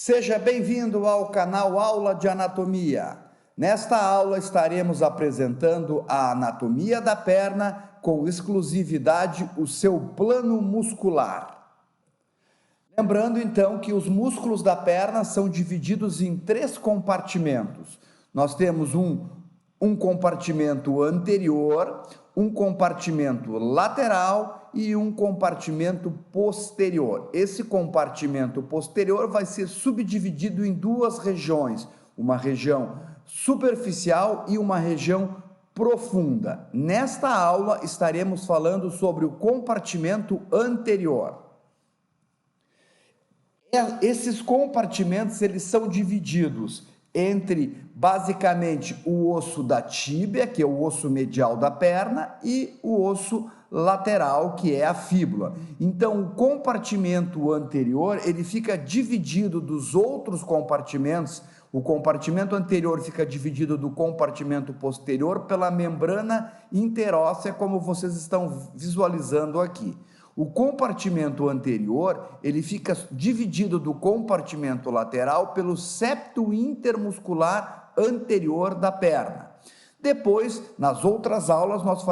Seja bem-vindo ao canal Aula de Anatomia. Nesta aula estaremos apresentando a anatomia da perna com exclusividade o seu plano muscular. Lembrando então que os músculos da perna são divididos em três compartimentos. Nós temos um compartimento anterior, um compartimento lateral e um compartimento posterior. Esse compartimento posterior vai ser subdividido em duas regiões, uma região superficial e uma região profunda. Nesta aula estaremos falando sobre o compartimento anterior. Esses compartimentos eles são divididos entre basicamente o osso da tíbia, que é o osso medial da perna, e o osso lateral, que é a fíbula. Então, o compartimento anterior, ele fica dividido dos outros compartimentos. O compartimento anterior fica dividido do compartimento posterior pela membrana interóssea, como vocês estão visualizando aqui. O compartimento anterior, ele fica dividido do compartimento lateral pelo septo intermuscular anterior da perna. Depois, nas outras aulas, nós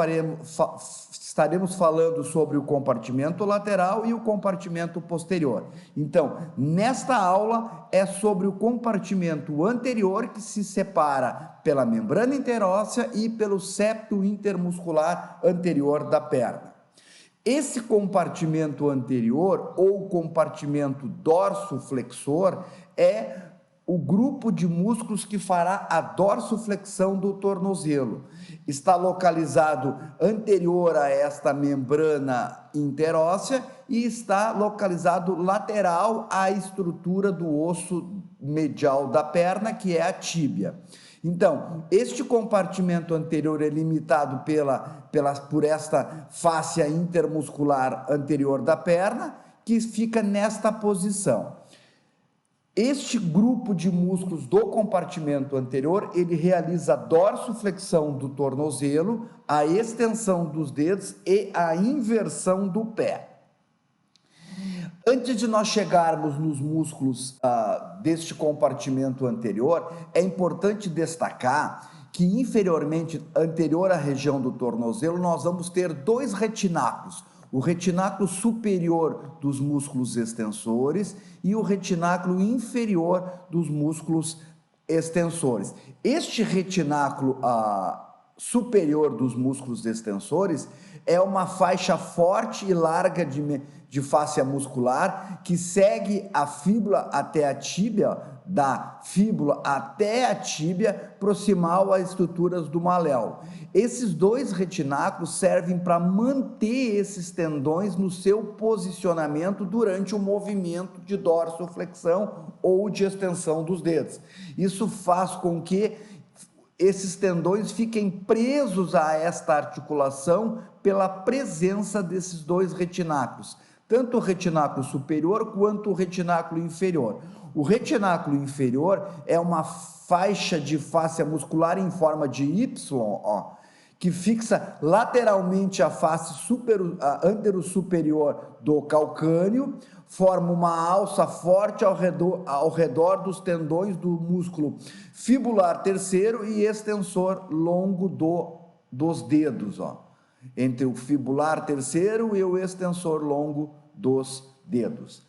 estaremos falando sobre o compartimento lateral e o compartimento posterior. Então, nesta aula é sobre o compartimento anterior, que se separa pela membrana interóssea e pelo septo intermuscular anterior da perna. Esse compartimento anterior, ou compartimento dorsoflexor, é o grupo de músculos que fará a dorsoflexão do tornozelo. Está localizado anterior a esta membrana interóssea e está localizado lateral à estrutura do osso medial da perna, que é a tíbia. Então, este compartimento anterior é limitado por esta fáscia intermuscular anterior da perna, que fica nesta posição. Este grupo de músculos do compartimento anterior, ele realiza a dorsoflexão do tornozelo, a extensão dos dedos e a inversão do pé. Antes de nós chegarmos nos músculos deste compartimento anterior, é importante destacar que inferiormente, anterior à região do tornozelo, nós vamos ter dois retináculos. O retináculo superior dos músculos extensores e o retináculo inferior dos músculos extensores. Este retináculo superior dos músculos extensores é uma faixa forte e larga de fáscia muscular que segue a fíbula até a tíbia, da fíbula até a tíbia, proximal às estruturas do maléolo. Esses dois retináculos servem para manter esses tendões no seu posicionamento durante o movimento de dorsoflexão ou de extensão dos dedos. Isso faz com que esses tendões fiquem presos a esta articulação pela presença desses dois retináculos, tanto o retináculo superior quanto o retináculo inferior. O retináculo inferior é uma faixa de fáscia muscular em forma de Y, que fixa lateralmente a face antero-superior do calcâneo, forma uma alça forte ao redor dos tendões do músculo fibular terceiro e extensor longo dos dedos, entre o fibular terceiro e o extensor longo dos dedos.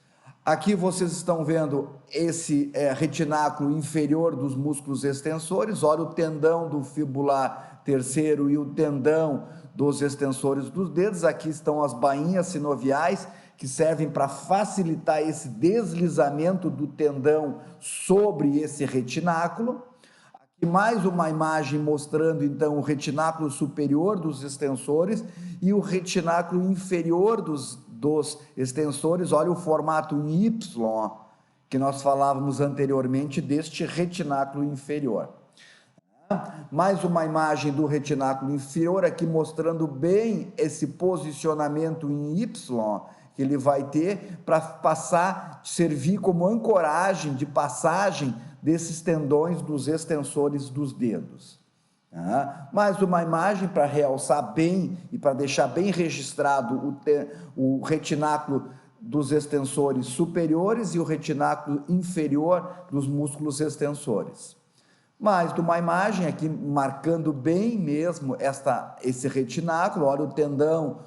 Aqui vocês estão vendo esse retináculo inferior dos músculos extensores. Olha o tendão do fibular terceiro e o tendão dos extensores dos dedos. Aqui estão as bainhas sinoviais, que servem para facilitar esse deslizamento do tendão sobre esse retináculo. Aqui mais uma imagem mostrando então o retináculo superior dos extensores e o retináculo inferior dos extensores. Olha o formato em Y, que nós falávamos anteriormente deste retináculo inferior. Mais uma imagem do retináculo inferior aqui mostrando bem esse posicionamento em Y que ele vai ter para servir como ancoragem de passagem desses tendões dos extensores dos dedos. Mais uma imagem para realçar bem e para deixar bem registrado o retináculo dos extensores superiores e o retináculo inferior dos músculos extensores. Mais de uma imagem aqui marcando bem mesmo esse retináculo. Olha o tendão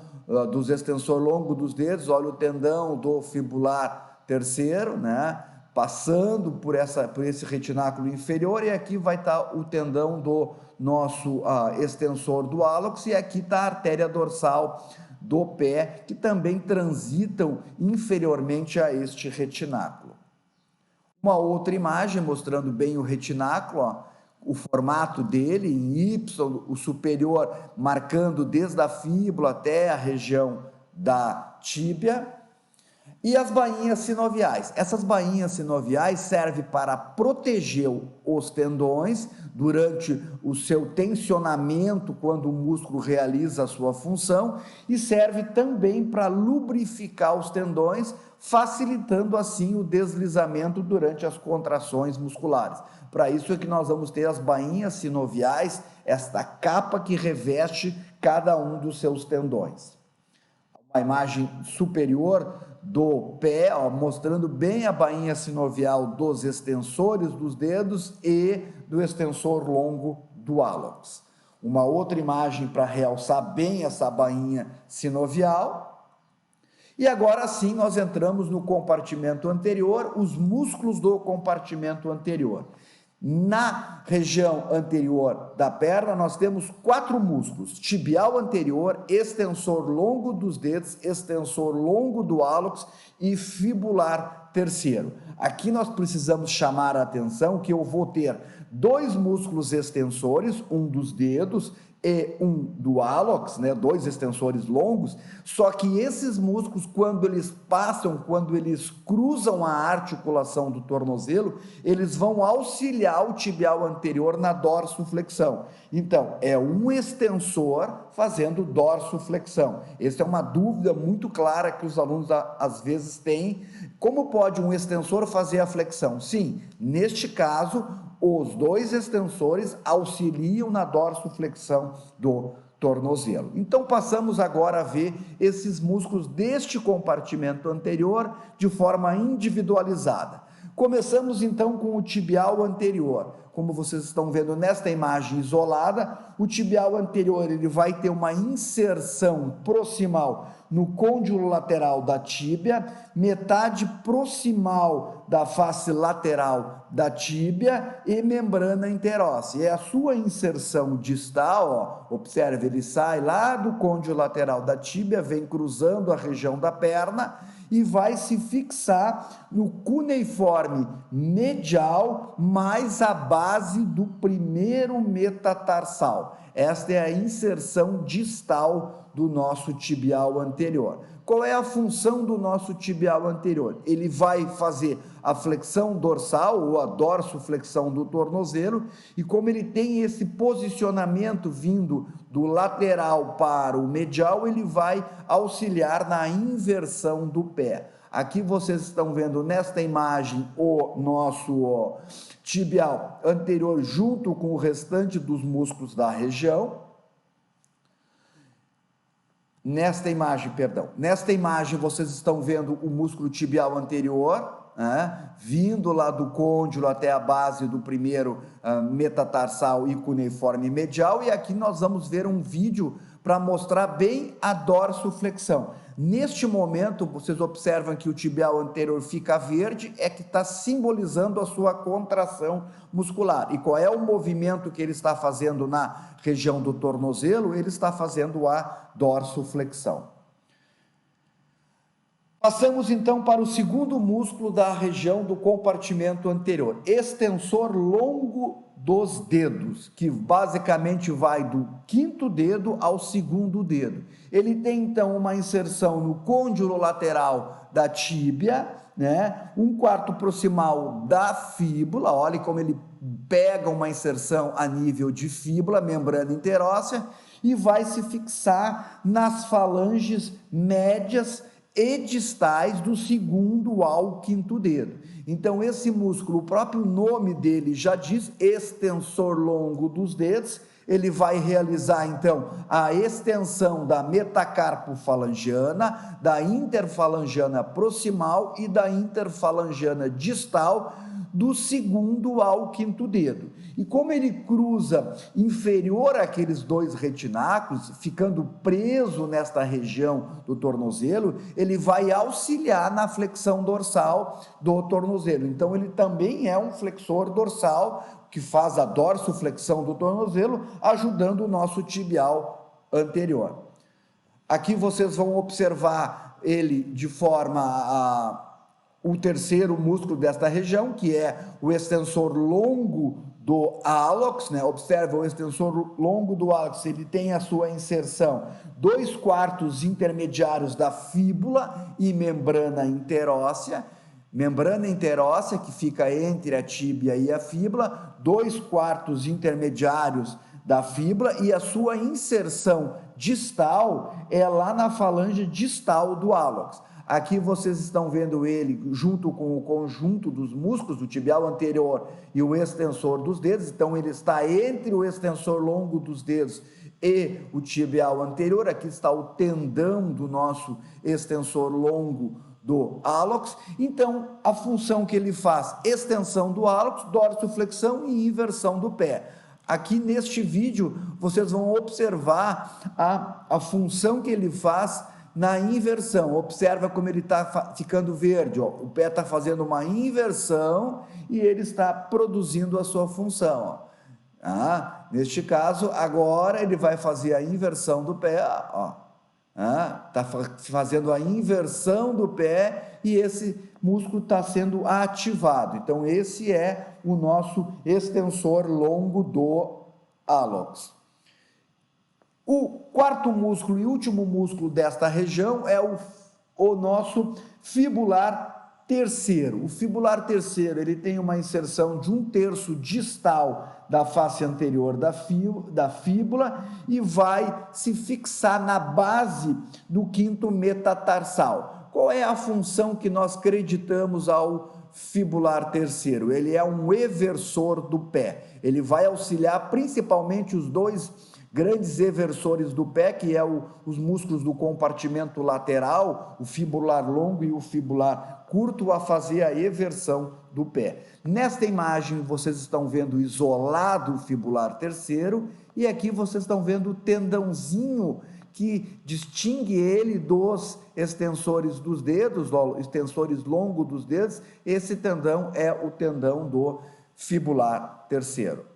dos extensor longo dos dedos, olha o tendão do fibular terceiro, né? Passando por esse retináculo inferior, e aqui vai estar o tendão do nosso extensor do hálux, e aqui está a artéria dorsal do pé, que também transitam inferiormente a este retináculo. Uma outra imagem mostrando bem o retináculo, ó, o formato dele em Y, o superior marcando desde a fíbula até a região da tíbia. E as bainhas sinoviais. Essas bainhas sinoviais servem para proteger os tendões durante o seu tensionamento, quando o músculo realiza a sua função, e serve também para lubrificar os tendões, facilitando assim o deslizamento durante as contrações musculares. Para isso é que nós vamos ter as bainhas sinoviais, esta capa que reveste cada um dos seus tendões. Uma imagem superior do pé, ó, mostrando bem a bainha sinovial dos extensores dos dedos e do extensor longo do hálux. Uma outra imagem para realçar bem essa bainha sinovial. E agora sim nós entramos no compartimento anterior, os músculos do compartimento anterior. Na região anterior da perna, nós temos 4 músculos: tibial anterior, extensor longo dos dedos, extensor longo do hálux e fibular terceiro. Aqui nós precisamos chamar a atenção que eu vou ter 2 músculos extensores, um dos dedos e um do hálux, né, 2 extensores longos, só que esses músculos, quando eles cruzam a articulação do tornozelo, eles vão auxiliar o tibial anterior na dorsoflexão. Então, é um extensor fazendo dorsoflexão. Essa é uma dúvida muito clara que os alunos às vezes têm. Como pode um extensor fazer a flexão? Sim, neste caso, os 2 extensores auxiliam na dorsoflexão do tornozelo. Então, passamos agora a ver esses músculos deste compartimento anterior de forma individualizada. Começamos então com o tibial anterior. Como vocês estão vendo nesta imagem isolada, o tibial anterior ele vai ter uma inserção proximal no côndilo lateral da tíbia, metade proximal da face lateral da tíbia e membrana interóssea. É a sua inserção distal, ó, observe, ele sai lá do côndilo lateral da tíbia, vem cruzando a região da perna e vai se fixar no cuneiforme medial mais a base do primeiro metatarsal. Esta é a inserção distal do nosso tibial anterior. Qual é a função do nosso tibial anterior? Ele vai fazer a flexão dorsal ou a dorsoflexão do tornozelo, e como ele tem esse posicionamento vindo do lateral para o medial, ele vai auxiliar na inversão do pé. Aqui vocês estão vendo nesta imagem o nosso tibial anterior junto com o restante dos músculos da região. Nesta imagem vocês estão vendo o músculo tibial anterior, né, vindo lá do côndilo até a base do primeiro metatarsal e cuneiforme medial, e aqui nós vamos ver um vídeo para mostrar bem a dorsoflexão. Neste momento, vocês observam que o tibial anterior fica verde, é que está simbolizando a sua contração muscular. E qual é o movimento que ele está fazendo na região do tornozelo? Ele está fazendo a dorsoflexão. Passamos então para o segundo músculo da região do compartimento anterior, extensor longo dos dedos, que basicamente vai do 5º dedo ao 2º dedo. Ele tem então uma inserção no côndilo lateral da tíbia, né? 1/4 proximal da fíbula, olha como ele pega uma inserção a nível de fíbula, membrana interóssea, e vai se fixar nas falanges médias e distais do 2º ao 5º dedo. Então, esse músculo, o próprio nome dele já diz, extensor longo dos dedos, ele vai realizar então a extensão da metacarpofalangiana, da interfalangiana proximal e da interfalangiana distal, do segundo ao quinto dedo. E como ele cruza inferior àqueles dois retináculos, ficando preso nesta região do tornozelo, ele vai auxiliar na flexão dorsal do tornozelo. Então ele também é um flexor dorsal que faz a dorsoflexão do tornozelo, ajudando o nosso tibial anterior. Aqui vocês vão observar ele de forma o terceiro músculo desta região, que é o extensor longo do hálux, né? Observa o extensor longo do hálux, ele tem a sua inserção 2/4 intermediários da fíbula e membrana interóssea que fica entre a tíbia e a fíbula, 2/4 intermediários da fíbula, e a sua inserção distal é lá na falange distal do hálux. Aqui vocês estão vendo ele junto com o conjunto dos músculos, o tibial anterior e o extensor dos dedos. Então ele está entre o extensor longo dos dedos e o tibial anterior. Aqui está o tendão do nosso extensor longo do hálux. Então a função que ele faz: extensão do hálux, dorsoflexão e inversão do pé. Aqui neste vídeo vocês vão observar a função que ele faz na inversão. Observa como ele está ficando verde, ó. O pé está fazendo uma inversão e ele está produzindo a sua função, ó. Neste caso, agora ele vai fazer a inversão do pé, ó. Está fazendo a inversão do pé e esse músculo está sendo ativado. Então esse é o nosso extensor longo do hálux. O quarto músculo e último músculo desta região é o nosso fibular terceiro. O fibular terceiro, ele tem uma inserção de 1/3 distal da face anterior da fíbula e vai se fixar na base do quinto metatarsal. Qual é a função que nós acreditamos ao fibular terceiro? Ele é um eversor do pé. Ele vai auxiliar principalmente os dois grandes eversores do pé, que é os músculos do compartimento lateral, o fibular longo e o fibular curto, a fazer a eversão do pé. Nesta imagem vocês estão vendo isolado o fibular terceiro e aqui vocês estão vendo o tendãozinho que distingue ele dos extensores dos dedos, extensores longos dos dedos. Esse tendão é o tendão do fibular terceiro.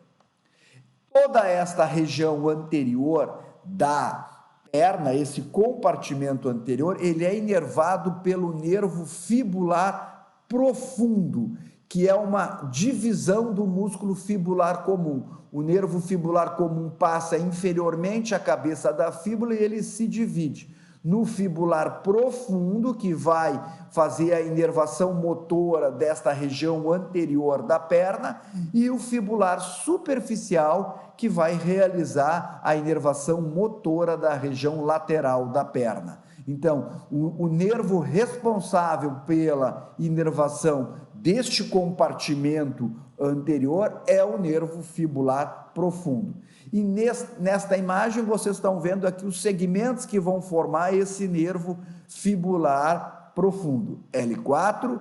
Toda esta região anterior da perna, esse compartimento anterior, ele é inervado pelo nervo fibular profundo, que é uma divisão do músculo fibular comum. O nervo fibular comum passa inferiormente à cabeça da fíbula e ele se divide no fibular profundo, que vai fazer a inervação motora desta região anterior da perna, e o fibular superficial, que vai realizar a inervação motora da região lateral da perna. Então, o nervo responsável pela inervação deste compartimento anterior é o nervo fibular profundo. E nesta imagem vocês estão vendo aqui os segmentos que vão formar esse nervo fibular profundo, L4,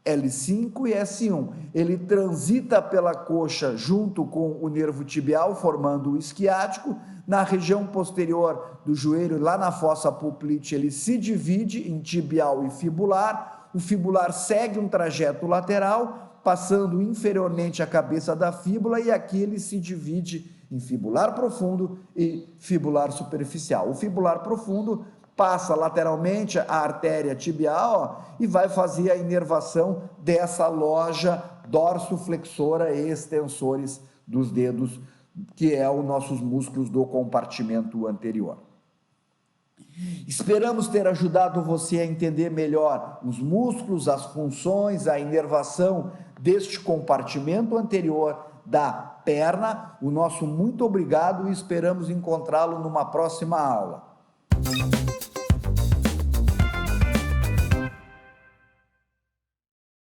L5 e S1. Ele transita pela coxa junto com o nervo tibial, formando o isquiático. Na região posterior do joelho, lá na fossa poplite, ele se divide em tibial e fibular. O fibular segue um trajeto lateral, passando inferiormente à cabeça da fíbula, e aqui ele se divide em fibular profundo e fibular superficial. O fibular profundo passa lateralmente a artéria tibial, ó, e vai fazer a inervação dessa loja dorsoflexora e extensores dos dedos, que é os nossos músculos do compartimento anterior. Esperamos ter ajudado você a entender melhor os músculos, as funções, a inervação deste compartimento anterior da perna. O nosso muito obrigado e esperamos encontrá-lo numa próxima aula.